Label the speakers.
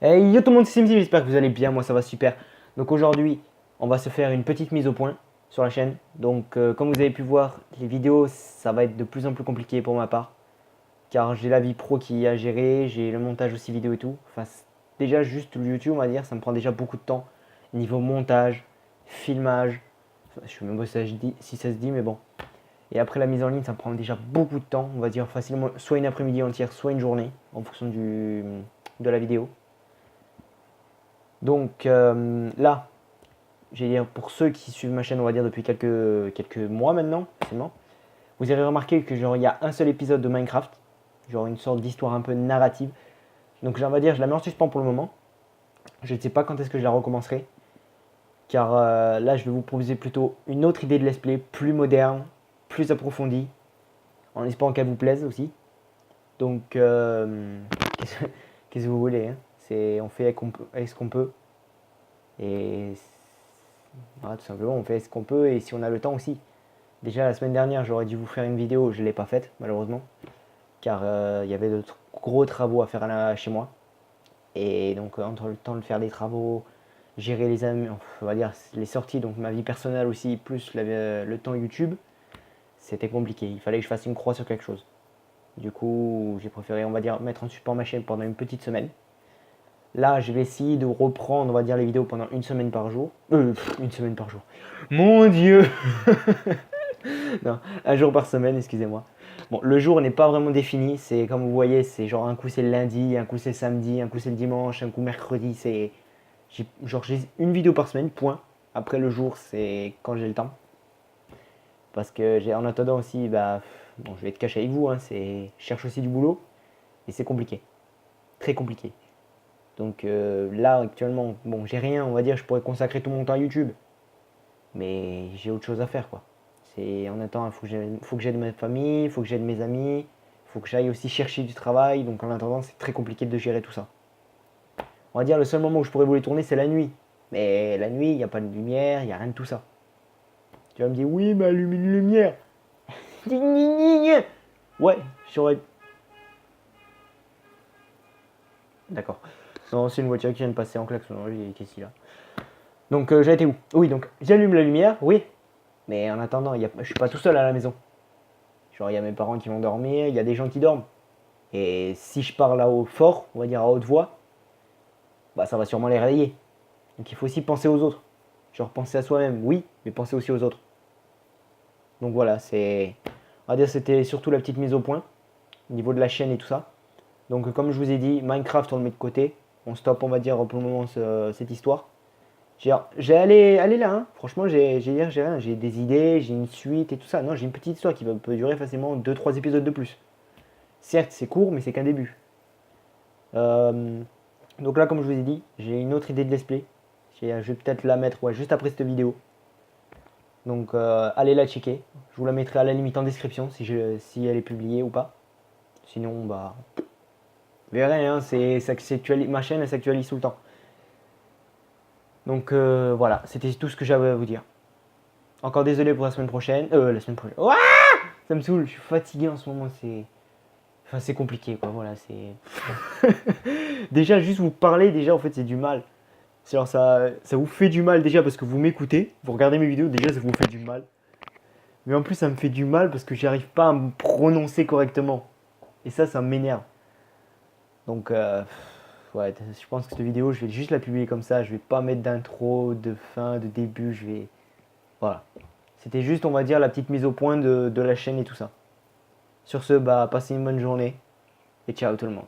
Speaker 1: Hey yo tout le monde, c'est Simsi, j'espère que vous allez bien, moi ça va super. Donc aujourd'hui, on va se faire une petite mise au point sur la chaîne. Donc comme vous avez pu voir, les vidéos, ça va être de plus en plus compliqué pour ma part. Car j'ai la vie pro qui est à gérer, j'ai le montage aussi vidéo et tout. Enfin, déjà juste le YouTube, on va dire, ça me prend déjà beaucoup de temps. Niveau montage, filmage, enfin, je sais même pas si ça se dit, mais bon. Et après la mise en ligne, ça me prend déjà beaucoup de temps, on va dire facilement, soit une après-midi entière, soit une journée, en fonction de la vidéo. Donc là, j'ai dire pour ceux qui suivent ma chaîne, on va dire depuis quelques mois maintenant, facilement, vous avez remarqué que genre il y a un seul épisode de Minecraft, genre une sorte d'histoire un peu narrative. Donc on va dire, je la mets en suspens pour le moment. Je ne sais pas quand est-ce que je la recommencerai, car là je vais vous proposer plutôt une autre idée de let's play, plus moderne, plus approfondie, en espérant qu'elle vous plaise aussi. Donc qu'est-ce que vous voulez, hein, on fait avec ce qu'on peut. Et voilà, tout simplement, on fait ce qu'on peut et si on a le temps aussi. Déjà la semaine dernière, j'aurais dû vous faire une vidéo, je ne l'ai pas faite malheureusement, car il y avait de gros travaux à faire chez moi. Et donc entre le temps de faire des travaux, gérer les amis, on va dire les sorties, donc ma vie personnelle aussi, plus le temps YouTube, c'était compliqué. Il fallait que je fasse une croix sur quelque chose. Du coup, j'ai préféré, on va dire, mettre en suspens ma chaîne pendant une petite semaine. Là, je vais essayer de reprendre, on va dire, les vidéos pendant une semaine par jour. Une semaine par jour. Mon Dieu. Non, un jour par semaine, excusez-moi. Bon, le jour n'est pas vraiment défini. C'est comme vous voyez, c'est genre un coup c'est le lundi, un coup c'est le samedi, un coup c'est le dimanche, un coup mercredi. J'ai une vidéo par semaine, point. Après le jour, c'est quand j'ai le temps. Parce que en attendant aussi, bah, bon, je vais être caché avec vous, hein, je cherche aussi du boulot et c'est compliqué, très compliqué. Donc là actuellement, bon, j'ai rien, on va dire, je pourrais consacrer tout mon temps à YouTube, mais j'ai autre chose à faire quoi. En attendant, il faut que j'aide ma famille, il faut que j'aide mes amis, il faut que j'aille aussi chercher du travail, donc en attendant, c'est très compliqué de gérer tout ça. On va dire le seul moment où je pourrais vous les tourner, c'est la nuit. Mais la nuit, il n'y a pas de lumière, il n'y a rien de tout ça. Tu vas me dire, oui, mais allume une lumière. Ouais, j'aurais. D'accord. Non, c'est une voiture qui vient de passer en klaxon. Qu'est-ce qu'il a? Donc j'ai été où? Oui, donc j'allume la lumière, oui. Mais en attendant, je suis pas tout seul à la maison. Genre, il y a mes parents qui vont dormir, il y a des gens qui dorment. Et si je parle à haut fort, on va dire à haute voix, bah ça va sûrement les réveiller. Donc il faut aussi penser aux autres. Genre penser à soi-même, oui, mais penser aussi aux autres. Donc voilà, on va dire c'était surtout la petite mise au point, au niveau de la chaîne et tout ça. Donc comme je vous ai dit, Minecraft on le met de côté. On stoppe, on va dire pour le moment cette histoire. J'ai allé là, hein. Franchement j'ai des idées, j'ai une suite et tout ça. Non, j'ai une petite histoire qui peut durer facilement 2-3 épisodes de plus. Certes c'est court, mais c'est qu'un début. Donc là comme je vous ai dit, j'ai une autre idée de let's play. Je vais peut-être la mettre juste après cette vidéo. Donc allez la checker. Je vous la mettrai à la limite en description si elle est publiée ou pas. Sinon, bah, vous verrez, hein, ma chaîne elle s'actualise tout le temps. Donc voilà, c'était tout ce que j'avais à vous dire. Encore désolé pour la semaine prochaine. La semaine prochaine. Ouah, ça me saoule, je suis fatigué en ce moment. C'est compliqué quoi. Voilà, c'est. Déjà, juste vous parler, déjà en fait, c'est du mal. Genre, ça vous fait du mal déjà parce que vous m'écoutez, vous regardez mes vidéos, déjà ça vous fait du mal. Mais en plus, ça me fait du mal parce que j'arrive pas à me prononcer correctement. Et ça m'énerve. Donc, ouais, je pense que cette vidéo, je vais juste la publier comme ça. Je vais pas mettre d'intro, de fin, de début. Voilà. C'était juste, on va dire, la petite mise au point de la chaîne et tout ça. Sur ce, bah, passez une bonne journée. Et ciao tout le monde.